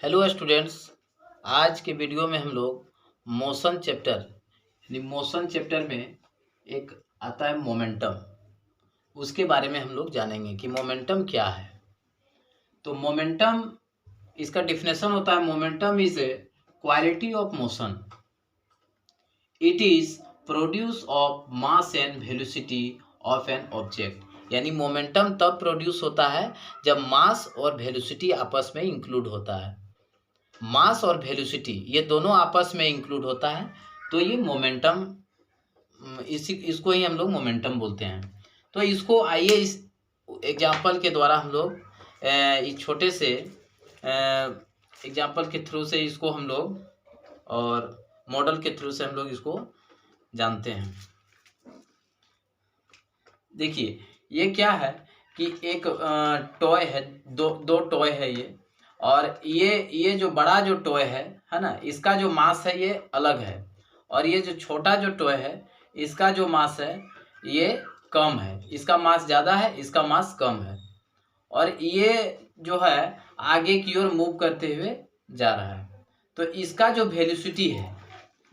Hello students. आज के video में हम लोग मोशन चैप्टर यानी मोशन चैप्टर में एक आता है मोमेंटम, उसके बारे में हम लोग जानेंगे कि मोमेंटम क्या है। तो मोमेंटम, इसका डिफिनेशन होता है momentum is a quality of motion, it is produce of mass and velocity of an object. यानी मोमेंटम तब प्रोड्यूस होता है जब मास और वेलोसिटी आपस में इंक्लूड होता है। मास और वेलोसिटी ये दोनों आपस में इंक्लूड होता है तो ये मोमेंटम, इसको ही हम लोग मोमेंटम बोलते हैं। तो इसको आइए इस एग्जांपल के द्वारा हम लोग इस छोटे से एग्जांपल के थ्रू से इसको हम लोग और मॉडल के थ्रू से हम लोग इसको जानते हैं। देखिए ये क्या है कि एक टॉय है, दो टॉय है ये, और ये जो बड़ा जो टॉय है ना, इसका जो मास है ये अलग है, और ये जो छोटा जो टॉय है इसका जो मास है ये कम है। इसका मास ज़्यादा है, इसका मास कम है, और ये जो है आगे की ओर मूव करते हुए जा रहा है। तो इसका जो वेलोसिटी है,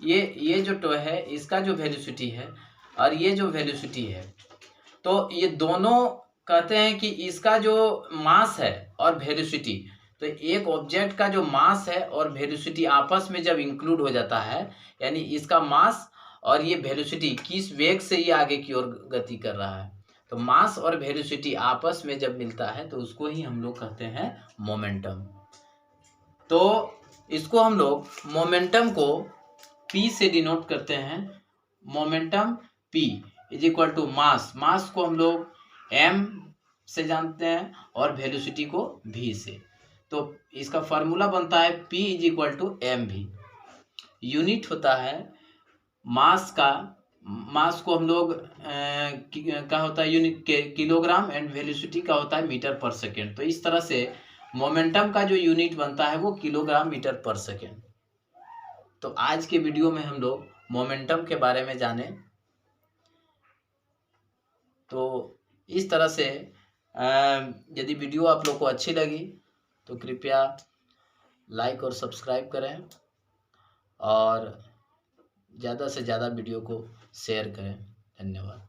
ये जो टॉय है इसका जो वेलोसिटी है और ये जो वेलोसिटी है, तो ये दोनों कहते हैं कि इसका जो मास है और वेलोसिटी, तो एक ऑब्जेक्ट का जो मास है और वेलोसिटी आपस में जब इंक्लूड हो जाता है, यानी इसका मास और ये वेलोसिटी किस वेग से ये आगे की ओर गति कर रहा है, तो मास और वेलोसिटी आपस में जब मिलता है तो उसको ही हम लोग कहते हैं मोमेंटम। तो इसको हम लोग मोमेंटम को P से डिनोट करते हैं। Momentum P is equal to mass, mass को हम लोग m से जानते हैं और वेलोसिटी को v से। तो इसका फॉर्मूला बनता है P is equal to mv। Unit होता है मास का, मास को हम लोग का होता है यूनिट किलोग्राम एंड वेलोसिटी का होता है मीटर पर सेकेंड। तो इस तरह से मोमेंटम का जो यूनिट बनता है वो किलोग्राम मीटर पर सेकेंड। तो आज के वीडियो में हम लोग मोमेंटम के बारे में जाने। तो इस तरह से यदि वीडियो आप लोग को अच्छी लगी तो कृपया लाइक और सब्सक्राइब करें और ज़्यादा से ज़्यादा वीडियो को शेयर करें। धन्यवाद।